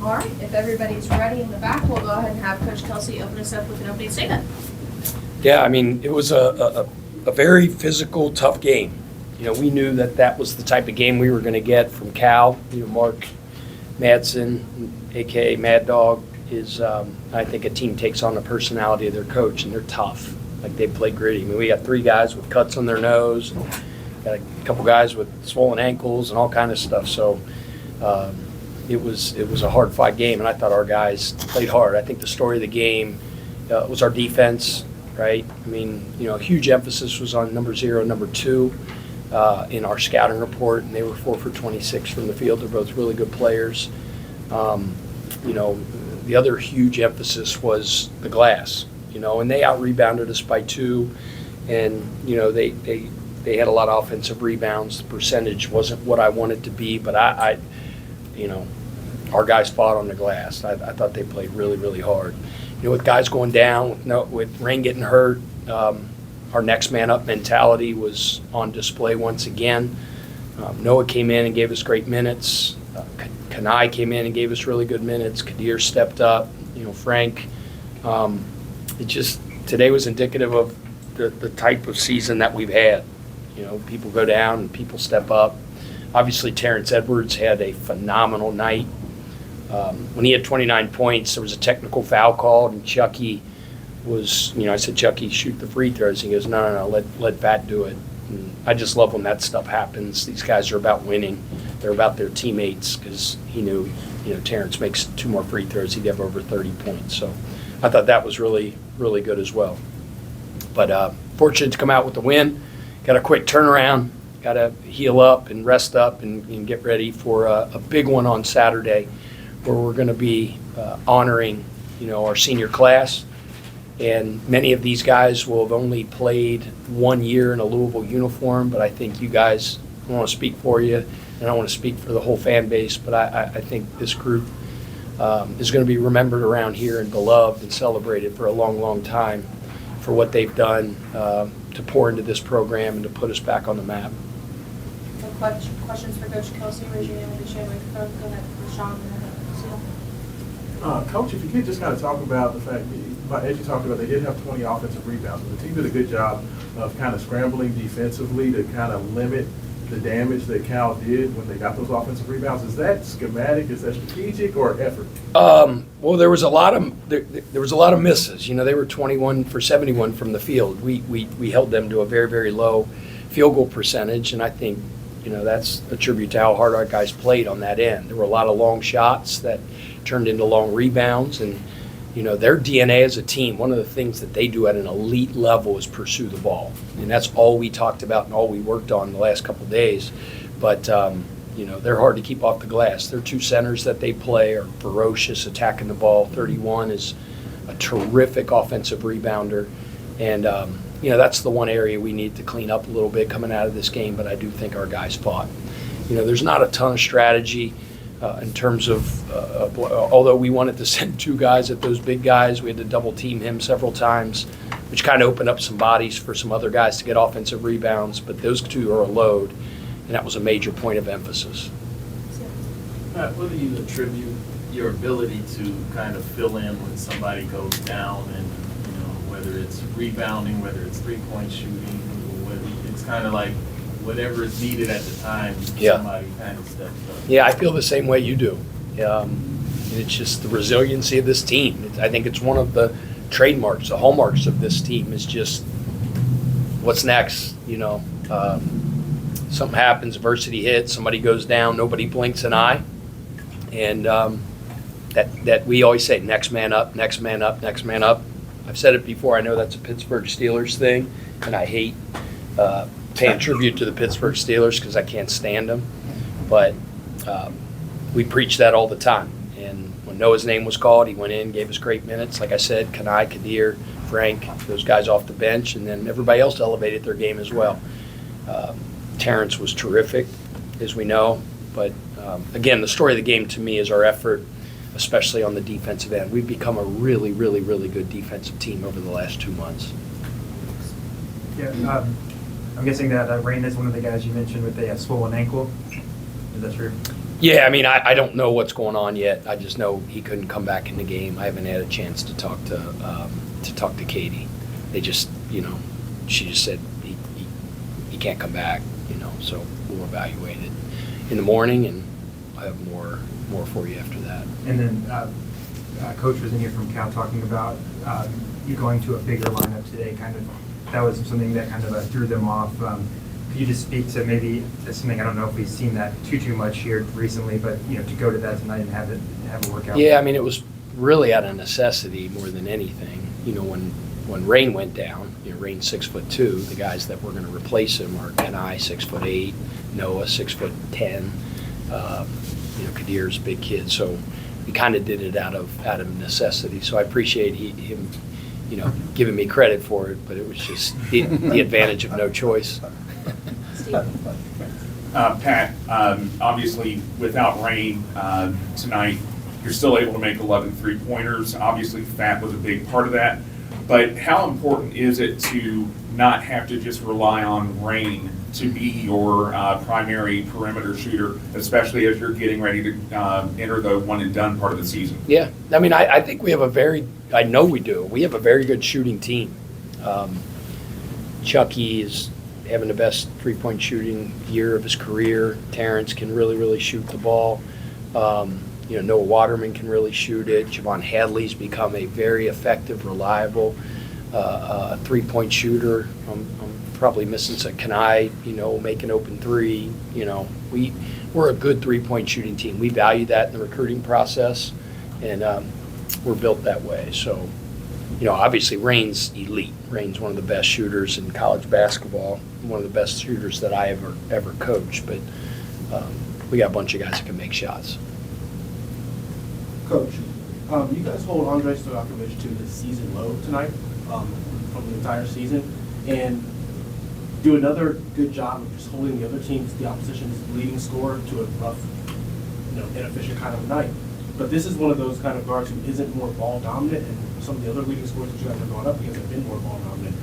All right, if everybody's ready in the back, we'll go ahead and have Coach Kelsey open us up with an opening statement. Yeah, I mean, it was a very physical, tough game. You know, we knew that was the type of game we were going to get from Cal. You know, Mark Madsen, a.k.a. Mad Dog, is, I think, a team takes on the personality of their coach, and they're tough. Like, they play gritty. I mean, we got 3 guys with cuts on their nose, and got a couple guys with swollen ankles and all kind of stuff. So it was a hard-fought game, and I thought our guys played hard. I think the story of the game was our defense, right? I mean, you know, a huge emphasis was on number 0 and number 2 in our scouting report, and they were 4 for 26 from the field. They're both really good players. You know, the other huge emphasis was the glass, you know, and they out-rebounded us by 2, and, you know, they had a lot of offensive rebounds. The percentage wasn't what I wanted to be, but I you know, our guys fought on the glass. I thought they played really, really hard. You know, with guys going down, with Rain getting hurt, our next man up mentality was on display once again. Noah came in and gave us great minutes. Kanai came in and gave us really good minutes. Kadir stepped up. You know, Frank. Today was indicative of the type of season that we've had. You know, people go down and people step up. Obviously, Terrence Edwards had a phenomenal night. When he had 29 points, there was a technical foul called, and Chucky was, you know, I said, Chucky, shoot the free throws. He goes, no, let Pat do it. And I just love when that stuff happens. These guys are about winning. They're about their teammates, because he knew, you know, Terrence makes 2 more free throws, he'd have over 30 points. So I thought that was really, really good as well. But fortunate to come out with the win. Got a quick turnaround. Got to heal up and rest up and get ready for a big one on Saturday, where we're going to be honoring, you know, our senior class. And many of these guys will have only played 1 year in a Louisville uniform, but I think you guys, I want to speak for you, and I want to speak for the whole fan base, but I think this group is going to be remembered around here and beloved and celebrated for a long, long time for what they've done to pour into this program and to put us back on the map. Questions for Coach Kelsey? Raise your hand when you share the microphone. Go ahead, Sean. Coach, if you could just kind of talk about the fact, as you talked about, they did have 20 offensive rebounds, but the team did a good job of kind of scrambling defensively to kind of limit the damage that Cal did when they got those offensive rebounds. Is that schematic? Is that strategic or effort? Well, there was a lot of misses. You know, they were 21 for 71 from the field. We held them to a very, very low field goal percentage, and I think, you know, that's a tribute to how hard our guys played on that end. There were a lot of long shots that turned into long rebounds, and, you know, their DNA as a team, one of the things that they do at an elite level is pursue the ball. And that's all we talked about and all we worked on the last couple of days. But, you know, they're hard to keep off the glass. Their 2 centers that they play are ferocious attacking the ball. 31 is a terrific offensive rebounder. And, you know, that's the one area we need to clean up a little bit coming out of this game, but I do think our guys fought. You know, there's not a ton of strategy in terms of, although we wanted to send 2 guys at those big guys, we had to double team him several times, which kind of opened up some bodies for some other guys to get offensive rebounds, but those 2 are a load, and that was a major point of emphasis. What do you attribute your ability to kind of fill in when somebody goes down, and, you know, whether it's rebounding, whether it's 3-point shooting, whether it's kind of like whatever is needed at the time, somebody kind of steps up? Yeah, I feel the same way you do. It's just the resiliency of this team. I think it's one of the trademarks, the hallmarks of this team is just what's next, you know. Something happens, adversity hits, somebody goes down, nobody blinks an eye. And that we always say, next man up, next man up, next man up. I've said it before, I know that's a Pittsburgh Steelers thing, and I hate paying tribute to the Pittsburgh Steelers because I can't stand them. But we preach that all the time. And when Noah's name was called, he went in, gave us great minutes. Like I said, Kanai, Kadir, Frank, those guys off the bench, and then everybody else elevated their game as well. Terrence was terrific, as we know. But, again, the story of the game to me is our effort, especially on the defensive end. We've become a really, really, really good defensive team over the last 2 months. Yeah, I'm guessing that Rain is one of the guys you mentioned with a swollen ankle. Is that true? Yeah, I mean, I don't know what's going on yet. I just know he couldn't come back in the game. I haven't had a chance to talk to Katie. They just, she just said he can't come back, so we'll evaluate it in the morning, and I'll have more for you after that. And then Coach was in here from Cal talking about you going to a bigger lineup today. Kind of, that was something that kind of threw them off. Could you just speak to maybe something, I don't know if we've seen that too much here recently, but to go to that tonight and have a workout? Yeah, I mean, it was really out of necessity more than anything. When Rain went down, Rain's 6'2", the guys that were going to replace him are Kenai 6'8", Noah 6'10", Kadir's a big kid, so we kind of did it out of necessity. So I appreciate him, giving me credit for it, but it was just the advantage of no choice. Pat, obviously without Rain tonight, you're still able to make 11 three-pointers. Obviously, Fat was a big part of that. But how important is it to not have to just rely on Rain to be your primary perimeter shooter, especially as you're getting ready to enter the one-and-done part of the season? Yeah, I mean, I think we have I know we do. We have a very good shooting team. Chucky is having the best three-point shooting year of his career. Terrence can really, really shoot the ball. Noah Waterman can really shoot it. Javon Hadley's become a very effective, reliable three-point shooter. I'm probably missing some Kenai, make an open three. We're a good three-point shooting team. We value that in the recruiting process, and we're built that way. So, obviously Rain's elite. Rain's one of the best shooters in college basketball, one of the best shooters that I ever coached. But we got a bunch of guys that can make shots. Coach, you guys hold Andre Stojakovic to his season low tonight from the entire season, and do another good job of just holding the other team's, the opposition's leading scorer to a rough, inefficient kind of night. But this is one of those kind of guards who isn't more ball dominant, and some of the other leading scorers that you guys are going up against have been more ball dominant.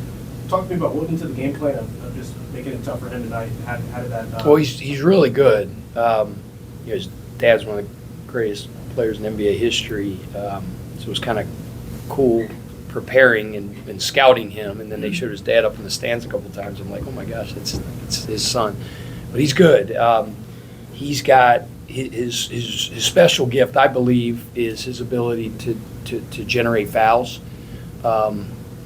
Talk to me about what went into the game plan of just making it tough for him tonight. How did that? Well, he's really good. His dad's one of the greatest players in NBA history, so it was kind of cool preparing and scouting him, and then they showed his dad up in the stands a couple of times. I'm like, oh my gosh, it's his son. But he's good. He's got his special gift, I believe, is his ability to generate fouls.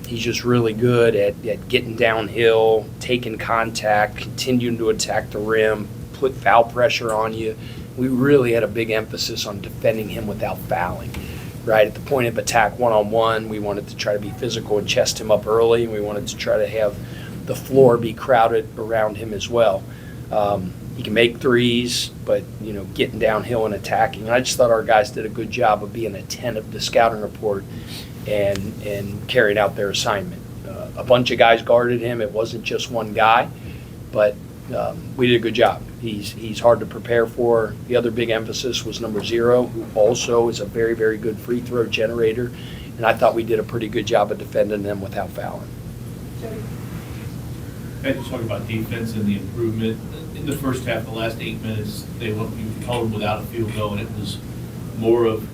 He's just really good at getting downhill, taking contact, continuing to attack the rim, put foul pressure on you. We really had a big emphasis on defending him without fouling. Right at the point of attack, one-on-one, we wanted to try to be physical and chest him up early, and we wanted to try to have the floor be crowded around him as well. He can make threes, but getting downhill and attacking. And I just thought our guys did a good job of being attentive to scouting report and carrying out their assignment. A bunch of guys guarded him. It wasn't just one guy, but we did a good job. He's hard to prepare for. The other big emphasis was number 0, who also is a very, very good free throw generator. And I thought we did a pretty good job of defending them without fouling. I just talk about defense and the improvement. In the first half, the last 8 minutes, you held without a field goal, and it was more of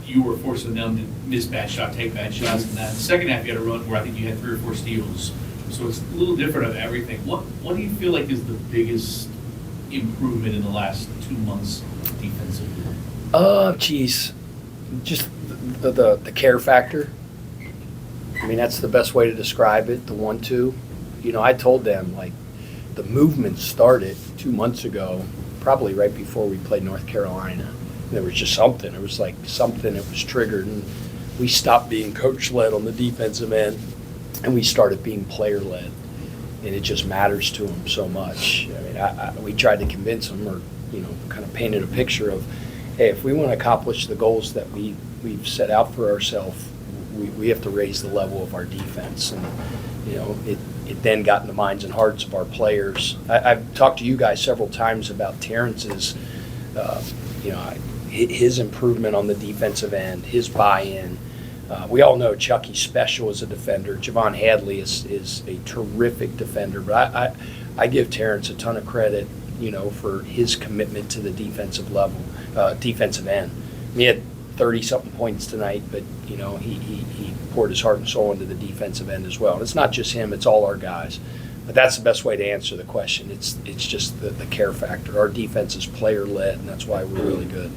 you were forcing them to miss bad shot, take bad shots, and that. The second half, you had a run where I think you had 3 or 4 steals. So it's a little different of everything. What do you feel like is the biggest improvement in the last 2 months defensively? Just the care factor. I mean, that's the best way to describe it, the 1-2. I told them, the movement started 2 months ago, probably right before we played North Carolina. There was just something. It was like something that was triggered, and we stopped being coach-led on the defensive end, and we started being player-led. And it just matters to them so much. I mean, we tried to convince them, or kind of painted a picture of, hey, if we want to accomplish the goals that we've set out for ourselves, we have to raise the level of our defense. And it then got in the minds and hearts of our players. I've talked to you guys several times about Terrence's, his improvement on the defensive end, his buy-in. We all know Chucky's special as a defender. Javon Hadley is a terrific defender, but I give Terrence a ton of credit for his commitment to the defensive level, defensive end. He had 30-something points tonight, but, he poured his heart and soul into the defensive end as well. And it's not just him, it's all our guys. But that's the best way to answer the question. It's just the care factor. Our defense is player-led, and that's why we're really good.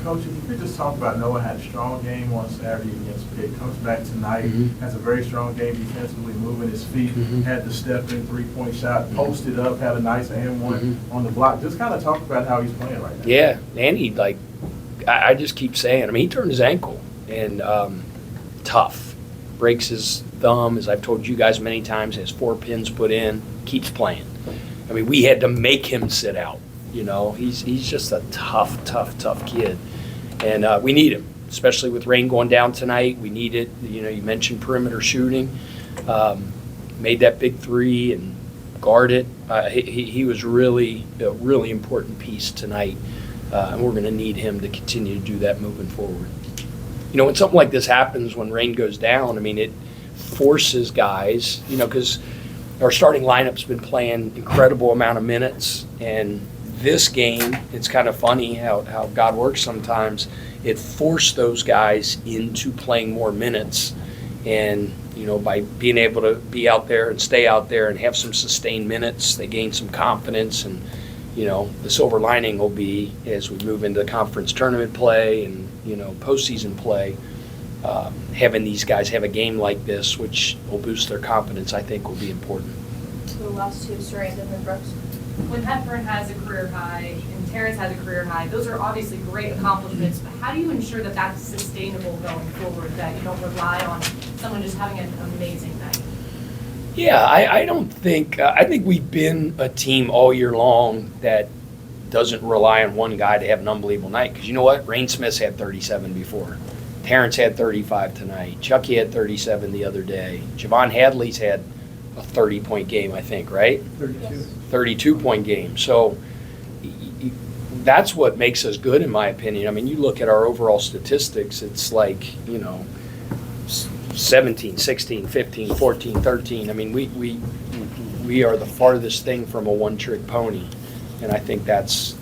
Coach, if you could just talk about Noah had a strong game on Saturday against Pitt, comes back tonight, has a very strong game defensively, moving his feet, had the step-in three-point shot, posted up, had a nice and one on the block. Just kind of talk about how he's playing right now. Yeah, and he, I just keep saying, he turned his ankle, and tough. Breaks his thumb, as I've told you guys many times, has 4 pins put in, keeps playing. We had to make him sit out. He's just a tough kid. And we need him, especially with rain going down tonight. We need it. You mentioned perimeter shooting. Made that big 3 and guard it. He was really a really important piece tonight. And we're going to need him to continue to do that moving forward. When something like this happens, when rain goes down, it forces guys, because our starting lineup's been playing incredible amount of minutes, and this game, it's kind of funny how God works sometimes. It forced those guys into playing more minutes, and by being able to be out there and stay out there and have some sustained minutes, they gain some confidence. And the silver lining will be, as we move into conference tournament play and postseason play, having these guys have a game like this, which will boost their confidence, I think will be important. So the last two, Sarandon and Brooks. When Hepburn has a career high and Terrence has a career high, those are obviously great accomplishments, but how do you ensure that that's sustainable going forward, that you don't rely on someone just having an amazing night? Yeah, I don't think I think we've been a team all year long that doesn't rely on one guy to have an unbelievable night. Because you know what? Rain Smith's had 37 before. Terrence had 35 tonight. Chucky had 37 the other day. Javon Hadley's had a 30-point game, I think, right? 32-point game. So that's what makes us good, in my opinion. You look at our overall statistics, it's 17, 16, 15, 14, 13. We are the farthest thing from a one-trick pony. And I think that's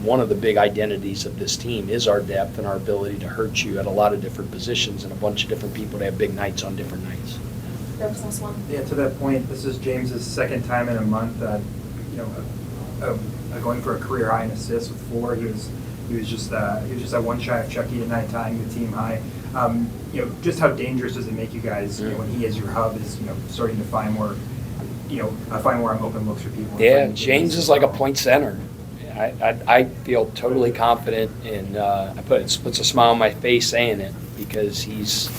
one of the big identities of this team is our depth and our ability to hurt you at a lot of different positions and a bunch of different people to have big nights on different nights. Yeah, to that point, this is James's second time in a month, going for a career high in assists with 4. He was just that one shy of Chucky tonight, tying the team high. Just how dangerous does it make you guys when he as your hub is starting to find more open looks for people? Yeah, James is like a point center. I feel totally confident, and it puts a smile on my face saying it, because he's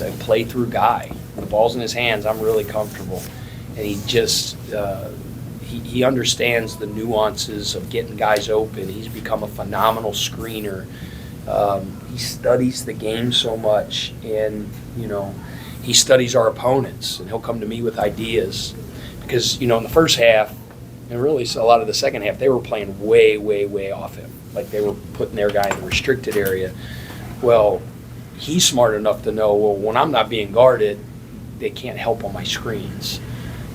a play-through guy. The ball's in his hands, I'm really comfortable. And he just he understands the nuances of getting guys open. He's become a phenomenal screener. He studies the game so much, and he studies our opponents, and he'll come to me with ideas. Because in the first half, and really a lot of the second half, they were playing way, way, way off him. Like they were putting their guy in the restricted area. Well, he's smart enough to know, when I'm not being guarded, they can't help on my screens.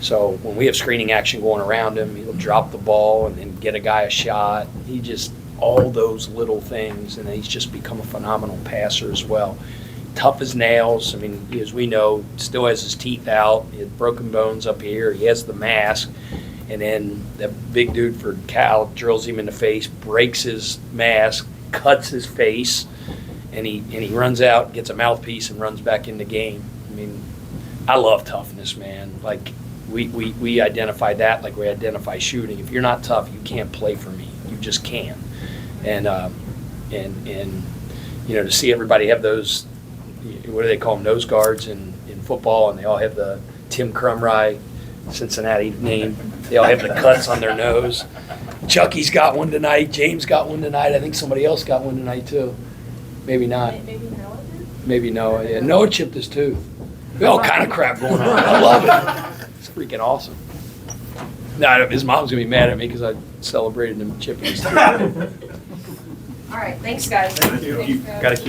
So when we have screening action going around him, he'll drop the ball and then get a guy a shot. He just, all those little things, and he's just become a phenomenal passer as well. Tough as nails. As we know, still has his teeth out. He had broken bones up here. He has the mask. And then that big dude for Cal drills him in the face, breaks his mask, cuts his face, and he runs out, gets a mouthpiece, and runs back in the game. I love toughness, man. Like we identify that like we identify shooting. If you're not tough, you can't play for me. You just can't. And to see everybody have those, what do they call them, nose guards in football, and they all have the Tim Crumry Cincinnati name. They all have the cuts on their nose. Chucky's got one tonight. James got one tonight. I think somebody else got one tonight too. Maybe not. Maybe Noah did? Maybe Noah. Yeah, Noah chipped his tooth. All kind of crap going on. I love it. It's freaking awesome. No, his mom's gonna be mad at me because I celebrated him chipping his tooth. All right, thanks, guys. Thank you. Thanks, guys. Gotta keep